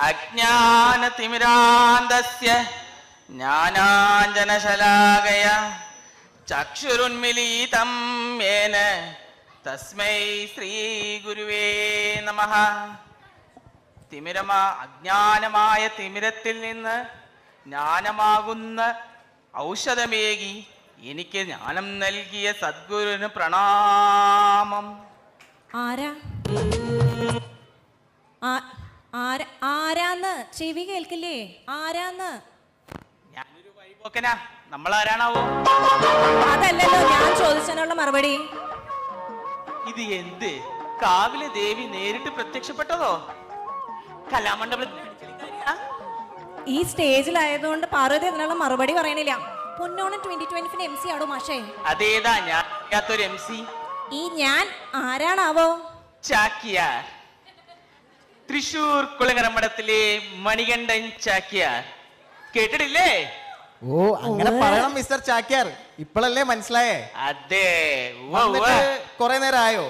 അജ്ഞാനതിമിരാന്തസ്യ ജ്ഞാനാഞ്ജനശലാകയ ചക്ഷുരുന്മിലിതം യേന തസ്മൈ ശ്രീ ഗുരുവേ നമഃ. അജ്ഞാനമായ തിമിരത്തിൽ നിന്ന് ജ്ഞാനമാകുന്ന ഔഷധമേകി എനിക്ക് ജ്ഞാനം നൽകിയ സദ്ഗുരുവിന് പ്രണാമം. ആരാന്ന് ചെവി കേൾക്കില്ലേ? ആരാന്ന്? ഞാനൊരു വഴിപോക്കനാ. നമ്മളാരാണാവോ? അതല്ലല്ലോ ഞാൻ ചോദിച്ചതിനുള്ള മറുപടി. ഇത് എന്ത്? കാവിലെ ദേവി നേരിട്ട് പ്രത്യക്ഷപ്പെട്ടതോ? കലാമണ്ഡപത്തിൽ ഈ സ്റ്റേജിലായതുകൊണ്ട് പാർവതി അതിനുള്ള മറുപടി പറയണില്ല. പൊന്നോണം 2025 MC ആണോ മാഷേ? അതേതാ ഞാൻ MC? ഈ ഞാൻ ആരാണാവോ? ചാക്യാർ. തൃശൂർ കുളങ്ങരമഠത്തിലെ മണികണ്ഠൻ ചാക്യാർ. കേട്ടിട്ടില്ലേ? ഓ, അങ്ങനെ പറയണം മിസ്റ്റർ ചാക്യാർ. ഇപ്പോഴല്ലേ മനസ്സിലായേ? അതെ. കൊറേ നേരം ആയോ?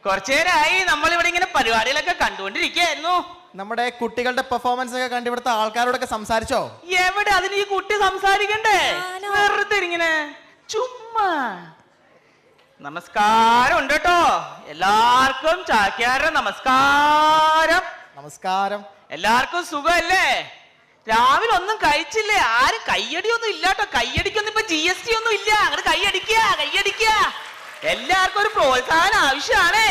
കുറച്ചു നേരമായി. നമ്മൾ ഇവിടെ ഇങ്ങനെ പരിപാടികളൊക്കെ കണ്ടുകൊണ്ടിരിക്കുകയായിരുന്നു. നമ്മുടെ കുട്ടികളുടെ പെർഫോമൻസ് ഒക്കെ കണ്ട് ഇവിടുത്തെ ആൾക്കാരോടൊക്കെ സംസാരിച്ചോ? എവിടെ അതിന് ഈ കുട്ടി സംസാരിക്കണ്ടേ? വെറുതെ ഇങ്ങനെ ചുമ്മാ. നമസ്കാരം ഉണ്ട് കേട്ടോ എല്ലാവർക്കും. ചാക്യാരുടെ നമസ്കാരം. നമസ്കാരം. എല്ലാവർക്കും സുഖമല്ലേ? രാവിലെ ഒന്നും കഴിച്ചില്ലേ? ആരും കയ്യടിയൊന്നും ഇല്ല കേട്ടോ. കയ്യടിക്കൊന്നും ഇപ്പൊ GST ഒന്നും ഇല്ല. അങ്ങനെ കയ്യടിക്കുക. എല്ലാവർക്കും ഒരു പ്രോത്സാഹനം ആവശ്യമാണ്.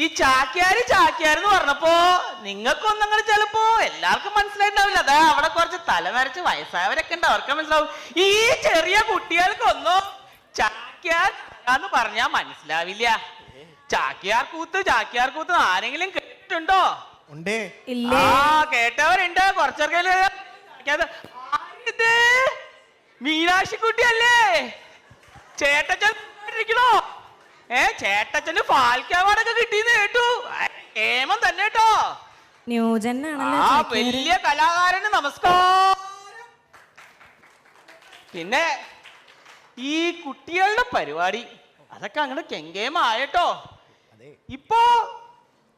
ഈ ചാക്യാര് എന്ന് പറഞ്ഞപ്പോ നിങ്ങൾക്കൊന്നും അങ്ങനെ ചിലപ്പോ എല്ലാവർക്കും മനസ്സിലായിട്ടുണ്ടാവില്ല. അതാ അവിടെ കുറച്ച് തലനരച്ച് വയസ്സായവരൊക്കെ ഉണ്ട്, അവർക്ക് മനസ്സിലാവും. ഈ ചെറിയ കുട്ടികൾക്കൊന്നും ചാക്യാന്ന് പറഞ്ഞാ മനസ്സിലാവില്ല. ചാക്യാർ കൂത്ത് ആരെങ്കിലും കേട്ടിട്ടുണ്ടോ? ആ, കേട്ടവരുണ്ട്. കുറച്ചൊക്കെ മീനാക്ഷി കുട്ടിയല്ലേ? ചേട്ടച്ചനോ? ചേട്ടച്ചന് ഫാൽക്കെ അവാർഡൊക്കെ കിട്ടിയെന്ന് കേട്ടു. ഏമം തന്നെ കേട്ടോ. ആ വലിയ കലാകാരന് നമസ്കാരം. പിന്നെ ഈ കുട്ടികളുടെ പരിപാടി അതൊക്കെ അങ്ങനെ കെങ്കേമായിട്ടോ. ഇപ്പോ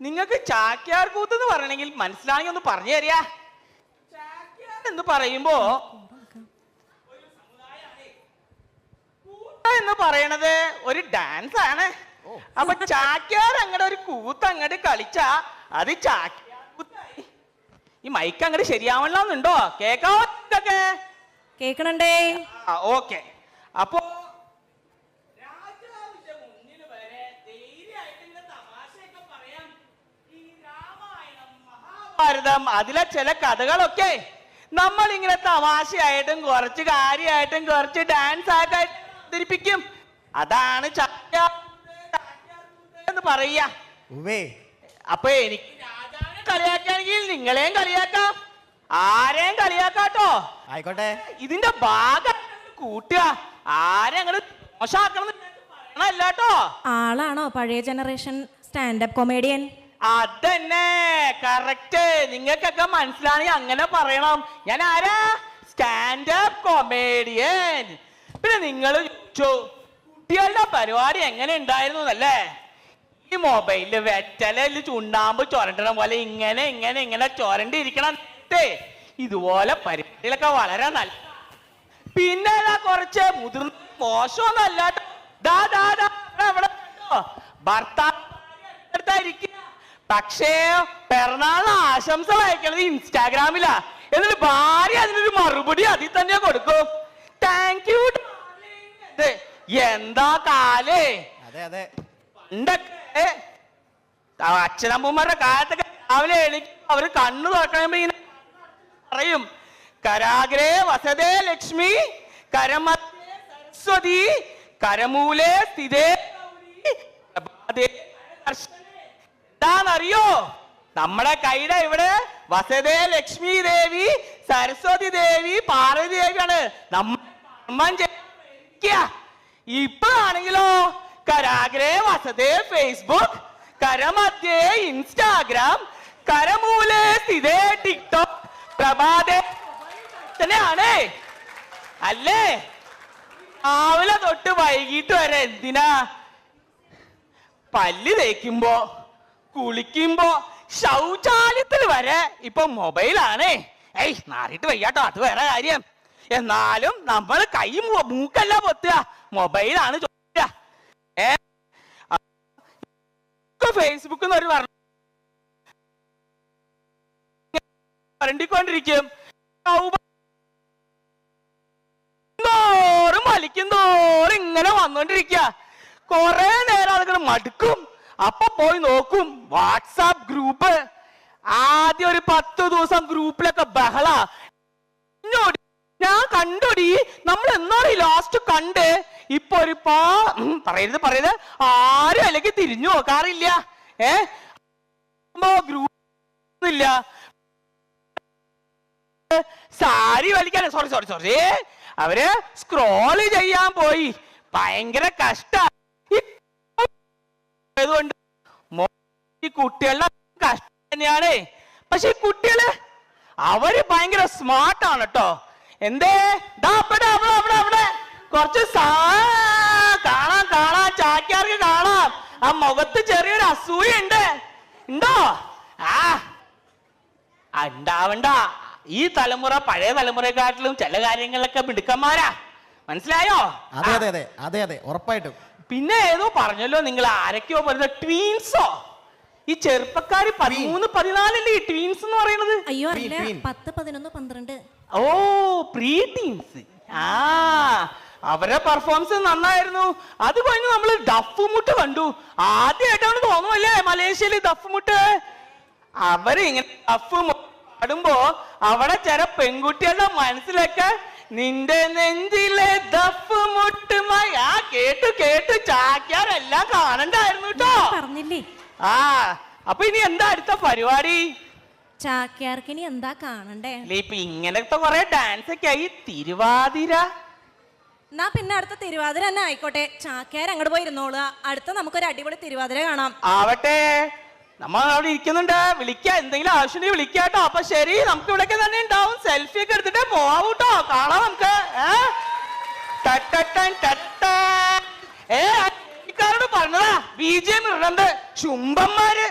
നിങ്ങൾക്ക് ചാക്യാർ കൂത്ത് എന്ന് പറയണെങ്കിൽ മനസ്സിലാണെങ്കിൽ ഒന്ന് പറഞ്ഞു തരിക. ചാക്യാർ എന്ന് പറയുമ്പോ എന്ന് പറയണത് ഒരു ഡാൻസ് ആണ്. അപ്പൊ ചാക്യാർ അങ്ങടെ ഒരു കൂത്ത് അങ്ങോട്ട് കളിച്ചാ അത് ചാക്യാർ കൂത്തായി. ഈ മൈക്ക് അങ്ങോട്ട് ശരിയാവണമെന്നുണ്ടോ? കേക്കാവോ? കേക്കണണ്ടേ. ഓക്കെ. അപ്പോ ഭാരതം അതിലെ ചില കഥകളൊക്കെ നമ്മൾ ഇങ്ങനെ തമാശയായിട്ടും കുറച്ച് കാര്യമായിട്ടും കുറച്ച് ഡാൻസ് ആയിട്ട് അവതരിപ്പിക്കും. അതാണ് എന്ന് പറയാ. അപ്പൊ എനിക്ക് രാജാവിനെ കളിയാക്കുകയാണെങ്കിൽ നിങ്ങളെയും കളിയാക്കാം, ആരെയും കളിയാക്കാട്ടോ. ആയിക്കോട്ടെ. ഇതിന്റെ ഭാഗം കൂട്ടുക. ആരെ അങ്ങനെ മോശമാക്കണം പറയണല്ലോ. ആളാണോ പഴയ ജനറേഷൻ സ്റ്റാൻഡപ്പ് കൊമേഡിയൻ? അതന്നെ, കറക്റ്റ്. നിങ്ങൾക്കൊക്കെ മനസ്സിലാണെങ്കിൽ അങ്ങനെ പറയണം. ഞാൻ ആരാ? Stand up comedian. പിന്നെ നിങ്ങൾ കുട്ടികളുടെ പരിപാടി എങ്ങനെ ഉണ്ടായിരുന്നു എന്നല്ലേ? ഈ മൊബൈലില് വെറ്റലിൽ ചുണ്ണാമ്പ് ചൊരണ്ടണ പോലെ ഇങ്ങനെ ചൊരണ്ടിരിക്കണം. ഇതുപോലെ പരിപാടികളൊക്കെ വളരെ നല്ല. പിന്നെ കുറച്ച് മുതിർന്ന മോശമൊന്നല്ല. ഭർത്താവ് പക്ഷേ പിറന്നാളിന് ആശംസ അയക്കണത് ഇൻസ്റ്റാഗ്രാമിലാ. എന്നിട്ട് ഭാര്യ അതിനൊരു മറുപടി അതിൽ തന്നെ കൊടുക്കും. Thank you. എന്താ കാലേ? പണ്ടൊക്കെ അച്ഛനമ്മമാരുടെ കാലത്തൊക്കെ രാവിലെ എണീക്കും, അവര് കണ്ണു തുറക്കണമ്പോ ഇങ്ങനെ പറയും, കരാഗ്രേ വസതേ ലക്ഷ്മി, കരമധ്യേ സരസ്വതി, കരമൂലേ സ്ഥിതേ ഗൗരി. എന്താണെന്നറിയോ? നമ്മുടെ കൈയുടെ ഇവിടെ വസതേ ലക്ഷ്മി ദേവി, സരസ്വതി ദേവി, പാർവതി ദേവിയാണ്. നമ്മൾ ഇപ്പോഴാണെങ്കിലോ കരാഗ്രേ വസതേ ഫേസ്ബുക്ക്, കരമധ്യേ ഇൻസ്റ്റാഗ്രാം, കരമൂലേ സ്ഥിതേ ടിക്ടോക്ക്, പ്രഭാതേ തന്നെയാണ് അല്ലേ? രാവിലെ തൊട്ട് വൈകിട്ട് വരെ എന്തിനാ? പല്ല് തേക്കുമ്പോ, കുളിക്കുമ്പോ, ശൗചാലയത്തിൽ വരെ ഇപ്പൊ മൊബൈലാണേ. ഏയ് നാറിയിട്ട് വയ്യാട്ടോ, അത് വേറെ കാര്യം. എന്നാലും നമ്മൾ കൈ മൂക്കല്ല പൊത്തുക, മൊബൈലാണ് ചോദിക്കുക. ഫേസ്ബുക്കിൽ നിന്ന് ഒരു പറഞ്ഞിക്കൊണ്ടിരിക്കും, തോറും വലിക്കും തോറും ഇങ്ങനെ വന്നോണ്ടിരിക്കുക. കൊറേ നേരം ആളുകൾ മടുക്കും. അപ്പൊ പോയി നോക്കും വാട്സാപ്പ് ഗ്രൂപ്പ്. ആദ്യം ഒരു 10 ദിവസം ഗ്രൂപ്പിലൊക്കെ ബഹള. ഞാൻ കണ്ടോടി, നമ്മൾ എന്നാണ് ലാസ്റ്റ് കണ്ട്. ഇപ്പൊ ഒരു പറയരുത് ആരും അല്ലെങ്കിൽ തിരിഞ്ഞു നോക്കാറില്ല. ഗ്രൂപ്പ് ഇല്ല, സാരി വലിക്കാൻ സോറി അവര് സ്ക്രോള് ചെയ്യാൻ പോയി. ഭയങ്കര കഷ്ടതുകൊണ്ട് ഈ കുട്ടികളുടെ കഷ്ടം തന്നെയാണ്. പക്ഷെ ഈ കുട്ടികള് അവര് ഭയങ്കര സ്മാർട്ടാണ് കേട്ടോ. എന്തേ അവിടെ കുറച്ച് കാണാം ചാക്യാർക്ക് കാണാം. ആ മുഖത്ത് ചെറിയൊരു അസൂയ ഉണ്ടോ? ഉണ്ടാവണ്ട. ഈ തലമുറ പഴയ തലമുറയെക്കാട്ടിലും ചില കാര്യങ്ങളിലൊക്കെ മിടുക്കന്മാരാ. മനസ്സിലായോ? അതെ ഉറപ്പായിട്ടും. പിന്നെ ഏതോ പറഞ്ഞല്ലോ നിങ്ങൾ, ആരൊക്കെയോ പറയുന്നത് ട്വീൻസോ? ഈ ചെറുപ്പക്കാര് 13, 14 ഈ ട്വീൻസ് എന്ന് പറയുന്നത്. അയ്യോ അല്ല, 10, 11, 12. ഓ പ്രീ ടീൻസ്. അവരെ പെർഫോമൻസ് നന്നായിരുന്നു. അത് കഴിഞ്ഞ് നമ്മള് ദഫ് മുട്ട് കണ്ടു. ആദ്യമായിട്ടാണ് തോന്നുമല്ലേ മലേഷ്യയില് ദഫ് മുട്ട്. അവര് ഇങ്ങനെ ദഫ് പാടുമ്പോ അവിടെ ചില പെൺകുട്ടികളുടെ മനസ്സിലൊക്കെ നിന്റെ നെഞ്ചിലെ ദഫ് മുട്ടുമായി കേട്ടു ചാക്യാരെല്ലാം കാണണ്ടായിരുന്നു കേട്ടോ. പറഞ്ഞില്ലേ? അപ്പൊ ഇനി എന്താ അടുത്ത പരിപാടി? ചാക്യാർക്ക് ഇനി എന്താ കാണണ്ടേ? ഇപ്പൊ ഇങ്ങനത്തെ കൊറേ ഡാൻസ് ഒക്കെ ആയി. തിരുവാതിര എന്നാ പിന്നെ അടുത്ത തിരുവാതിര തന്നെ ആയിക്കോട്ടെ. ചാക്യാർ അങ്ങോട്ട് പോയി ഇരുന്നോളുക. അടുത്ത നമുക്കൊരു അടിപൊളി തിരുവാതിര കാണാം. ആവട്ടെ, നമ്മൾ അവിടെ ഇരിക്കുന്നുണ്ട്. വിളിക്കാം, എന്തെങ്കിലും ആവശ്യമുണ്ടെങ്കിൽ വിളിക്കാട്ടോ. അപ്പൊ ശരി, നമുക്ക് ഇവിടെയൊക്കെ തന്നെ ഉണ്ടാവും. സെൽഫി ഒക്കെ എടുത്തിട്ട് പോവാട്ടോ. കാണാം നമുക്ക്. പറഞ്ഞതാ BGM ഇടണ്ട് ചുംബന്മാര്.